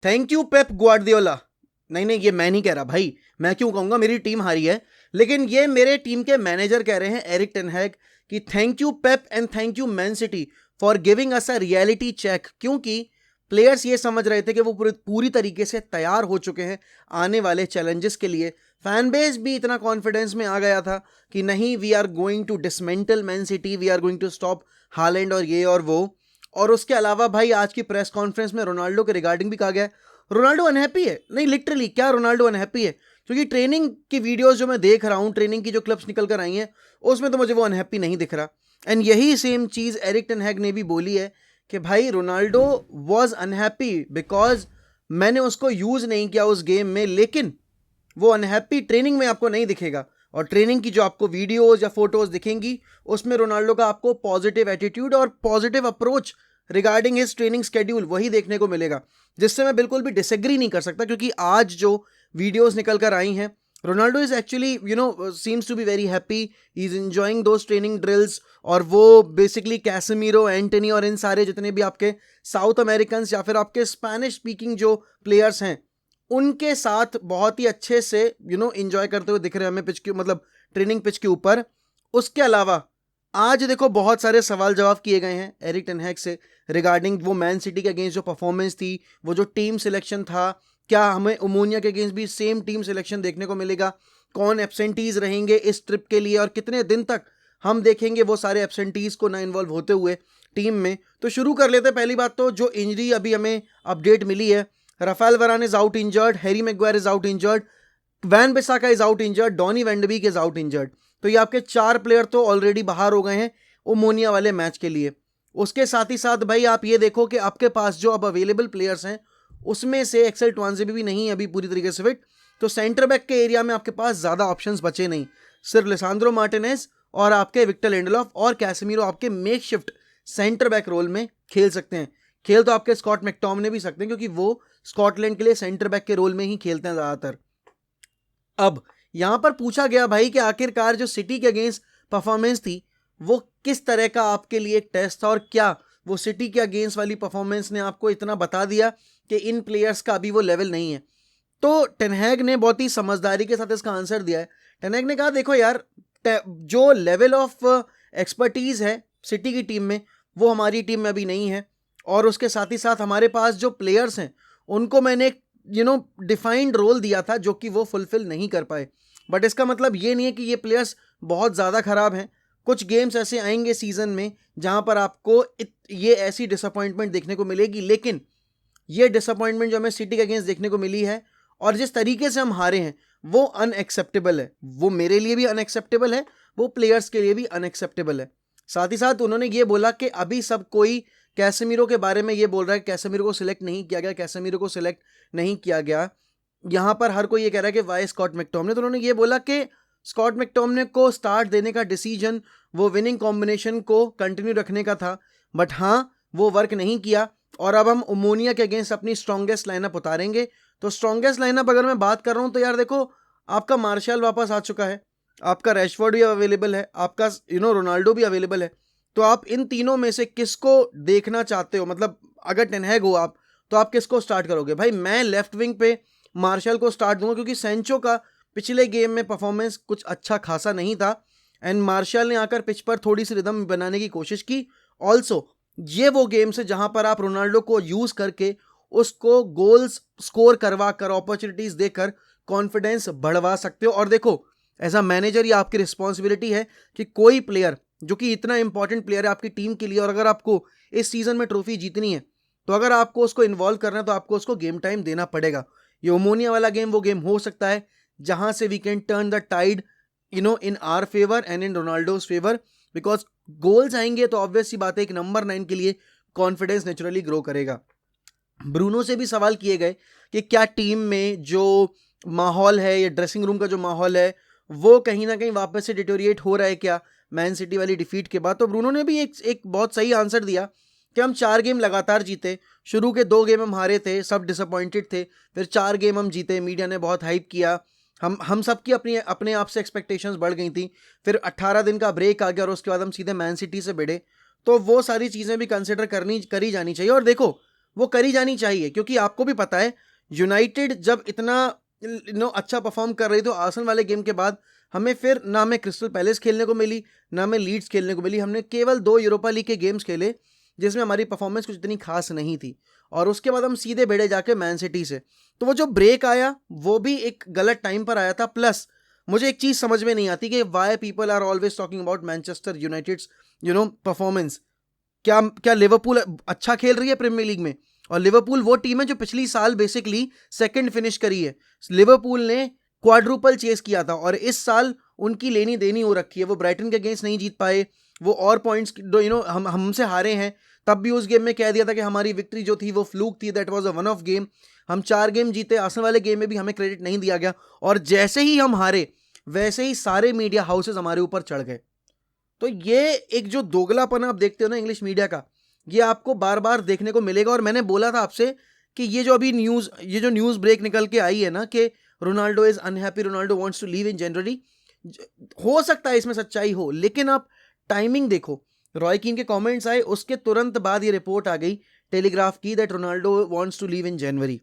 Thank you Pep Guardiola. नहीं नहीं, ये मैं नहीं कह रहा भाई, मैं क्यों कहूंगा, मेरी टीम हारी है। लेकिन ये मेरे टीम के मैनेजर कह रहे हैं, एरिक टेन हैग, कि thank you Pep and thank you Man City for giving us a reality check. क्योंकि प्लेयर्स ये समझ रहे थे कि वो पूरी तरीके से तैयार हो चुके हैं आने वाले चैलेंजेस के लिए। फैन बेस भी इतना कॉन्फिडेंस में आ गया था कि नहीं, we are going to dismantle Man City, we are going to stop Haaland और ये और वो। और उसके अलावा भाई आज की प्रेस कॉन्फ्रेंस में रोनाल्डो के रिगार्डिंग भी कहा गया है रोनाल्डो अनहैप्पी है। नहीं, लिटरली क्या रोनाल्डो अनहैप्पी है? क्योंकि ट्रेनिंग की वीडियोस जो मैं देख रहा हूं, ट्रेनिंग की जो क्लिप्स निकल कर आई हैं, उसमें तो मुझे वो अनहैप्पी नहीं दिख रहा। एंड यही सेम चीज एरिक टेन हैग ने भी बोली है कि भाई रोनाल्डो वॉज अनहैप्पी बिकॉज मैंने उसको यूज नहीं किया उस गेम में। लेकिन वो अनहैप्पी ट्रेनिंग में आपको नहीं दिखेगा, और ट्रेनिंग की जो आपको वीडियोस या फोटोज दिखेंगी उसमें रोनाल्डो का आपको पॉजिटिव एटीट्यूड और positive approach regarding his training schedule वही देखने को मिलेगा, जिससे मैं बिल्कुल भी डिसएग्री नहीं कर सकता। क्योंकि आज जो वीडियोस निकल कर आई हैं, Ronaldo is actually seems to be very happy, he is enjoying those training drills. और वो बेसिकली कैसेमीरो, एंटनी और इन सारे जितने भी आपके साउथ अमेरिकन या फिर आपके स्पेनिश स्पीकिंग जो प्लेयर्स हैं, उनके साथ बहुत ही अच्छे से एंजॉय करते हुए दिख रहे हैं हमें पिच के, मतलब ट्रेनिंग पिच के ऊपर। उसके अलावा आज देखो बहुत सारे सवाल जवाब किए गए हैं एरिक टेन हैग से रिगार्डिंग वो मैन सिटी के अगेंस्ट जो परफॉर्मेंस थी, वो जो टीम सिलेक्शन था, क्या हमें ओमोनिया के अगेंस्ट भी सेम टीम सिलेक्शन देखने को मिलेगा, कौन एब्सेंटीज रहेंगे इस ट्रिप के लिए और कितने दिन तक हम देखेंगे वो सारे एब्सेंटीज को ना इन्वॉल्व होते हुए टीम में। तो शुरू कर लेते हैं। पहली बात तो जो इंजरी अभी हमें अपडेट मिली है, Raphael Varane is out injured, Harry Maguire is out injured, Wan-Bissaka is out injured, Donny van de Beek is out injured. तो ये आपके 4 प्लेयर तो ऑलरेडी बाहर हो गए हैं ओमोनिया वाले मैच के लिए। उसके साथ ही साथ भाई आप ये देखो कि आपके पास जो अब अवेलेबल प्लेयर्स हैं उसमें से एक्सेल ट्वांजेबी भी नहीं अभी पूरी तरीके से फिट। तो सेंटर बैक के एरिया में आपके पास ज्यादा ऑप्शंस बचे नहीं, सिर्फ लिसांद्रो मार्टिनेज और आपके विक्टर लिंडलॉफ और कैसेमीरो आपके मेकशिफ्ट सेंटर बैक रोल में खेल सकते हैं। खेल तो आपके स्कॉट मैकटॉमने भी सकते हैं क्योंकि वो स्कॉटलैंड के लिए सेंटर बैक के रोल में ही खेलते हैं ज्यादातर। अब यहां पर पूछा गया भाई कि आखिरकार जो सिटी के अगेंस्ट परफॉर्मेंस थी वो किस तरह का आपके लिए एक टेस्ट था, और क्या वो सिटी के अगेंस्ट वाली परफॉर्मेंस ने आपको इतना बता दिया कि इन प्लेयर्स का अभी वो लेवल नहीं है। तो टेन हैग ने बहुत ही समझदारी के साथ इसका आंसर दिया है। टेन हैग ने कहा देखो यार, जो लेवल ऑफ एक्सपर्टीज है सिटी की टीम में वो हमारी टीम में अभी नहीं है, और उसके साथ ही साथ हमारे पास जो प्लेयर्स हैं उनको मैंने डिफाइंड रोल दिया था जो कि वो फुलफिल नहीं कर पाए। बट इसका मतलब ये नहीं है कि ये प्लेयर्स बहुत ज़्यादा खराब हैं। कुछ गेम्स ऐसे आएंगे सीजन में जहां पर आपको ये ऐसी डिसअपॉइंटमेंट देखने को मिलेगी, लेकिन ये डिसअपॉइंटमेंट जो हमें सिटी के अगेंस्ट देखने को मिली है और जिस तरीके से हम हारे हैं वो अनएक्सेप्टेबल है। वो मेरे लिए भी अनएक्सेप्टेबल है, वो प्लेयर्स के लिए भी अनएक्सेप्टेबल है। साथ ही साथ उन्होंने ये बोला कि अभी सब कोई कैसेमीरो के बारे में ये बोल रहा है कैसेमीरो को सिलेक्ट नहीं किया गया, कैसेमीरो को सिलेक्ट नहीं किया गया। यहां पर हर कोई ये कह रहा है कि वाई स्कॉट मैकटोमने। तो उन्होंने ये बोला कि स्कॉट मैकटोमने को स्टार्ट देने का डिसीजन वो विनिंग कॉम्बिनेशन को कंटिन्यू रखने का था, बट हाँ वो वर्क नहीं किया। और अब हम ओमोनिया के अगेंस्ट अपनी स्ट्रॉन्गेस्ट लाइनअप उतारेंगे। तो स्ट्रॉन्गेस्ट लाइनअप अगर मैं बात कर रहा हूं तो यार देखो, आपका मार्शल वापस आ चुका है, आपका रैशफोर्ड भी अवेलेबल है, आपका रोनाल्डो भी अवेलेबल है। तो आप इन तीनों में से किसको देखना चाहते हो? मतलब अगर टेन हैग हो आप, तो आप किसको स्टार्ट करोगे? भाई मैं लेफ्ट विंग पे मार्शल को स्टार्ट दूंगा क्योंकि सेंचो का पिछले गेम में परफॉर्मेंस कुछ अच्छा खासा नहीं था, एंड मार्शल ने आकर पिच पर थोड़ी सी रिदम बनाने की कोशिश की। ऑल्सो ये वो गेम्स है जहां पर आप रोनाल्डो को यूज करके उसको गोल्स स्कोर करवा कर, अपॉर्चुनिटीज देकर कॉन्फिडेंस बढ़वा सकते हो। और देखो, एज अ मैनेजर ये आपकी रिस्पॉन्सिबिलिटी है कि कोई प्लेयर जो कि इतना इंपॉर्टेंट प्लेयर है आपकी टीम के लिए, और अगर आपको इस सीजन में ट्रॉफी जीतनी है तो अगर आपको उसको इन्वॉल्व करना है तो आपको उसको गेम टाइम देना पड़ेगा। ये ओमोनिया वाला गेम वो गेम हो सकता है जहां से we can turn the tide in our favour and in Ronaldo's favour, because goals आएंगे तो ऑब्वियस सी बात है एक नंबर 9 के लिए कॉन्फिडेंस नेचुरली ग्रो करेगा। ब्रूनो से भी सवाल किए गए कि क्या टीम में जो माहौल है या ड्रेसिंग रूम का जो माहौल है वो कहीं ना कहीं वापस से डिटोरिएट हो रहा है क्या मैन सिटी वाली डिफीट के बाद। तो ब्रूनो ने भी एक बहुत सही आंसर दिया कि हम 4 गेम लगातार जीते, शुरू के 2 गेम हम हारे थे, सब डिसअपॉइंटेड थे, फिर 4 गेम हम जीते, मीडिया ने बहुत हाइप किया, हम सबकी अपने आप से एक्सपेक्टेशंस बढ़ गई थी, फिर 18 दिन का ब्रेक आ गया और उसके बाद हम सीधे मैन सिटी से भिड़े। तो वो सारी चीज़ें भी कंसिडर करी जानी चाहिए। और देखो, वो करी जानी चाहिए, क्योंकि आपको भी पता है यूनाइटेड जब इतना अच्छा परफॉर्म कर रही, तो आर्सेनल वाले गेम के बाद हमें फिर ना हमें क्रिस्टल पैलेस खेलने को मिली, ना हमें लीड्स खेलने को मिली। हमने केवल 2 यूरोपा लीग के गेम्स खेले जिसमें हमारी परफॉर्मेंस कुछ इतनी खास नहीं थी, और उसके बाद हम सीधे भिड़े जाके मैन सिटी से। तो वो जो ब्रेक आया वो भी एक गलत टाइम पर आया था। प्लस मुझे एक चीज समझ में नहीं आती कि why people are always talking about Manchester United's performance. क्या क्या लिवरपूल अच्छा खेल रही है प्रीमियर लीग में? और लिवरपूल वो टीम है जो पिछली साल बेसिकली सेकंड फिनिश करी है। लिवरपूल ने क्वाड्रुपल चेस किया था, और इस साल उनकी लेनी देनी हो रखी है। वो ब्राइटन के अगेंस्ट नहीं जीत पाए, वो और पॉइंट्स हम हमसे हारे हैं। तब भी उस गेम में कह दिया था कि हमारी विक्ट्री जो थी वो फ्लूक थी, that was a one of game. हम 4 गेम जीते, आर्सेनल वाले गेम में भी हमें क्रेडिट नहीं दिया गया, और जैसे ही हम हारे वैसे ही सारे मीडिया हाउसेस हमारे ऊपर चढ़ गए। तो ये एक जो दोगलापन आप देखते हो ना इंग्लिश मीडिया का, ये आपको बार बार देखने को मिलेगा। और मैंने बोला था आपसे कि ये जो न्यूज़ ब्रेक निकल के आई है ना कि Ronaldo is unhappy, Ronaldo wants to leave in January, हो सकता है इसमें सच्चाई हो, लेकिन आप टाइमिंग देखो। रॉय कीन के कमेंट्स आए, उसके तुरंत बाद ये रिपोर्ट आ गई टेलीग्राफ की that Ronaldo wants to leave in January.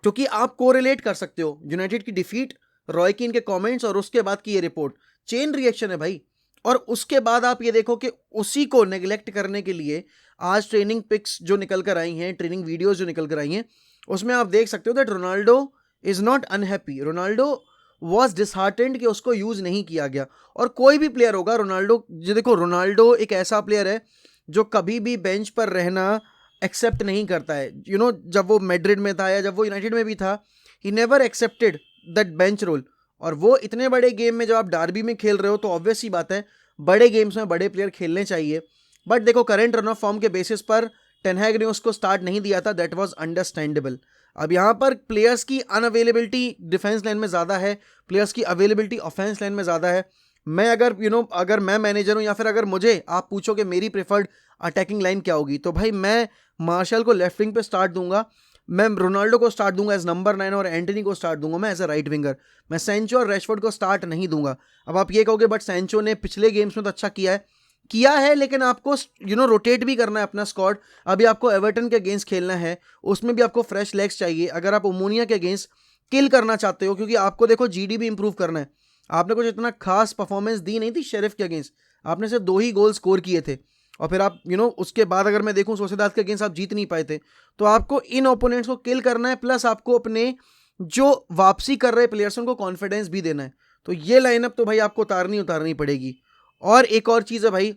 क्योंकि आप कोरिलेट कर सकते हो यूनाइटेड की डिफीट, रॉय कीन के कमेंट्स, और उसके बाद की ये रिपोर्ट। चेन रिएक्शन है भाई। और उसके बाद आप ये देखो कि उसी को नेग्लेक्ट करने के लिए आज ट्रेनिंग पिक्स जो निकल कर आई हैं, ट्रेनिंग वीडियोस जो निकल कर आई हैं, उसमें आप देख सकते हो that Ronaldo is not unhappy, Ronaldo was disheartened कि उसको यूज नहीं किया गया। और कोई भी प्लेयर होगा, रोनाल्डो जो देखो, रोनाल्डो एक ऐसा प्लेयर है जो कभी भी बेंच पर रहना एक्सेप्ट नहीं करता है। जब वो मैड्रिड में था या जब वो यूनाइटेड में भी था, he never accepted that bench role. और वो इतने बड़े गेम में जब आप डार्बी में खेल रहे हो तो ऑब्वियस सी बात है बड़े गेम्स में बड़े प्लेयर खेलने चाहिए। बट देखो, करंट रन ऑफ फॉर्म के बेसिस पर टेन हैग ने उसको स्टार्ट नहीं दिया था, दैट वाज अंडरस्टैंडेबल। अब यहाँ पर प्लेयर्स की अनअवेलेबिलिटी डिफेंस लाइन में ज़्यादा है, प्लेयर्स की अवेलेबिलिटी ऑफेंस लाइन में ज़्यादा है। मैं अगर मैं मैनेजर हूँ, या फिर अगर मुझे आप पूछो कि मेरी प्रेफर्ड अटैकिंग लाइन क्या होगी, तो भाई मैं मार्शल को लेफ्ट विंग पे स्टार्ट दूंगा, मैं रोनाल्डो को स्टार्ट दूंगा एज नंबर 9, और एंटनी को स्टार्ट दूंगा मैं एज अ राइट विंगर। मैं सेंचो और रैशफोर्ड को स्टार्ट नहीं दूंगा। अब आप ये कहोगे बट सेंचो ने पिछले गेम्स में तो अच्छा किया है, लेकिन आपको रोटेट भी करना है अपना स्क्वाड। अभी आपको एवर्टन के अगेंस्ट खेलना है, उसमें भी आपको फ्रेश लेग्स चाहिए। अगर आप ओमोनिया के अगेंस्ट किल करना चाहते हो, क्योंकि आपको देखो जीडी भी इंप्रूव करना है। आपने कुछ इतना खास परफॉर्मेंस दी नहीं थी शेरिफ के अगेंस्ट, आपने सिर्फ 2 ही गोल स्कोर किए थे, और फिर आप उसके बाद अगर मैं देखूं सोसेदाद के अगेंस्ट आप जीत नहीं पाए थे। तो आपको इन ओपोनेंट्स को किल करना है, प्लस आपको अपने जो वापसी कर रहे प्लेयर्स उनको कॉन्फिडेंस भी देना है। तो ये लाइनअप तो भाई आपको उतारनी पड़ेगी। और एक और चीज़ है भाई,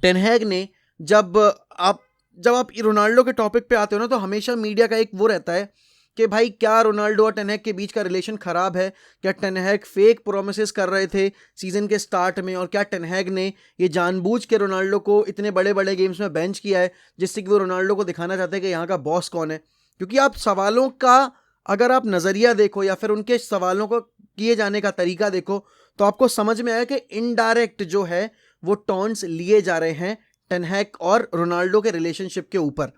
टेन हैग ने जब आप रोनाल्डो के टॉपिक पे आते हो ना, तो हमेशा मीडिया का एक वो रहता है कि भाई क्या रोनाल्डो और टेन हैग के बीच का रिलेशन खराब है, क्या टेन हैग फेक प्रोमिसेस कर रहे थे सीजन के स्टार्ट में, और क्या टेन हैग ने ये जानबूझ के रोनाल्डो को इतने बड़े बड़े गेम्स में बेंच किया है, जिससे कि वो रोनाल्डो को दिखाना चाहते हैं कि यहाँ का बॉस कौन है। क्योंकि आप सवालों का अगर आप नज़रिया देखो, या फिर उनके सवालों को किए जाने का तरीका देखो, तो आपको समझ में आया कि इनडायरेक्ट जो है वो टॉन्ट्स लिए जा रहे हैं टेन हैग और रोनाल्डो के रिलेशनशिप के ऊपर।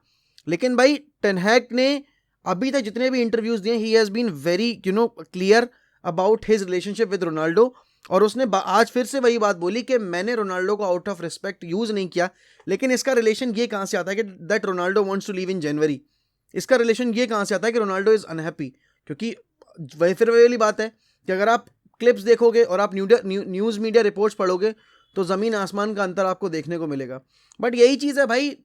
लेकिन भाई टेन हैग ने अभी तक जितने भी इंटरव्यूज दिए, he has been very clear about his relationship with Ronaldo. और उसने आज फिर से वही बात बोली कि मैंने रोनाल्डो को आउट ऑफ रिस्पेक्ट यूज नहीं किया। लेकिन इसका रिलेशन ये कहाँ से आता है कि that Ronaldo wants to leave in January? इसका रिलेशन ये कहाँ से आता है कि रोनाल्डो इज अनहैप्पी? क्योंकि वही फिर वही वाली बात है कि अगर आप क्लिप्स देखोगे और आप न्यूज़ मीडिया रिपोर्ट्स पढ़ोगे तो ज़मीन आसमान का अंतर आपको देखने को मिलेगा। बट यही चीज़ है भाई,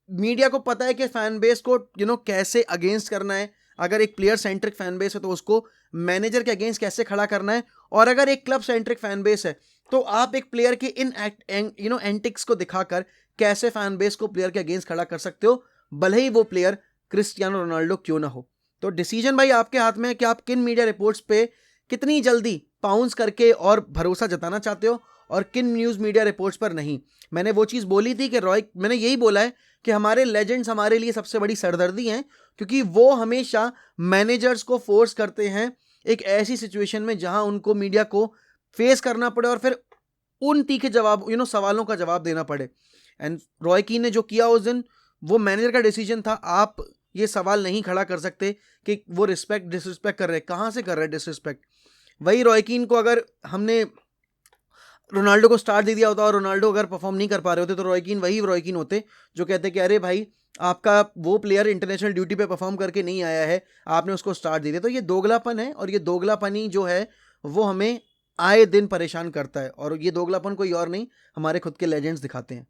मीडिया को पता है कि फैन बेस को कैसे अगेंस्ट करना है। अगर एक प्लेयर सेंट्रिक फैन बेस है तो उसको मैनेजर के अगेंस्ट कैसे खड़ा करना है, और अगर एक क्लब सेंट्रिक फैन बेस है तो आप एक प्लेयर के इन एंटिक्स को दिखाकर कैसे फैन बेस को प्लेयर के अगेंस्ट खड़ा कर सकते हो, भले ही वो प्लेयर क्रिस्टियानो रोनाल्डो क्यों ना हो। तो डिसीजन भाई आपके हाथ में है कि आप किन मीडिया रिपोर्ट्स पे कितनी जल्दी पाउंस करके और भरोसा जताना चाहते हो, और किन न्यूज़ मीडिया रिपोर्ट्स पर नहीं। मैंने वो चीज़ बोली थी कि मैंने यही बोला है कि हमारे लेजेंड्स हमारे लिए सबसे बड़ी सरदर्दी हैं, क्योंकि वो हमेशा मैनेजर्स को फोर्स करते हैं एक ऐसी सिचुएशन में जहां उनको मीडिया को फेस करना पड़े और फिर उन तीखे जवाब सवालों का जवाब देना पड़े। एंड रॉय कीन ने जो किया उस दिन, वो मैनेजर का डिसीजन था। आप ये सवाल नहीं खड़ा कर सकते कि वो डिसरिस्पेक्ट कर रहे हैं। कहाँ से कर रहे हैं डिसरिस्पेक्ट? वही रॉय कीन को अगर हमने रोनाल्डो को स्टार्ट दे दिया होता और रोनाल्डो अगर परफॉर्म नहीं कर पा रहे होते तो रॉय कीन होते जो कहते कि अरे भाई आपका वो प्लेयर इंटरनेशनल ड्यूटी पे परफॉर्म करके नहीं आया है, आपने उसको स्टार्ट दे दिया। तो ये दोगलापन है, और ये दोगलापनी जो है वो हमें आए दिन परेशान करता है, और ये दोगलापन कोई और नहीं, हमारे खुद के लेजेंड्स दिखाते हैं।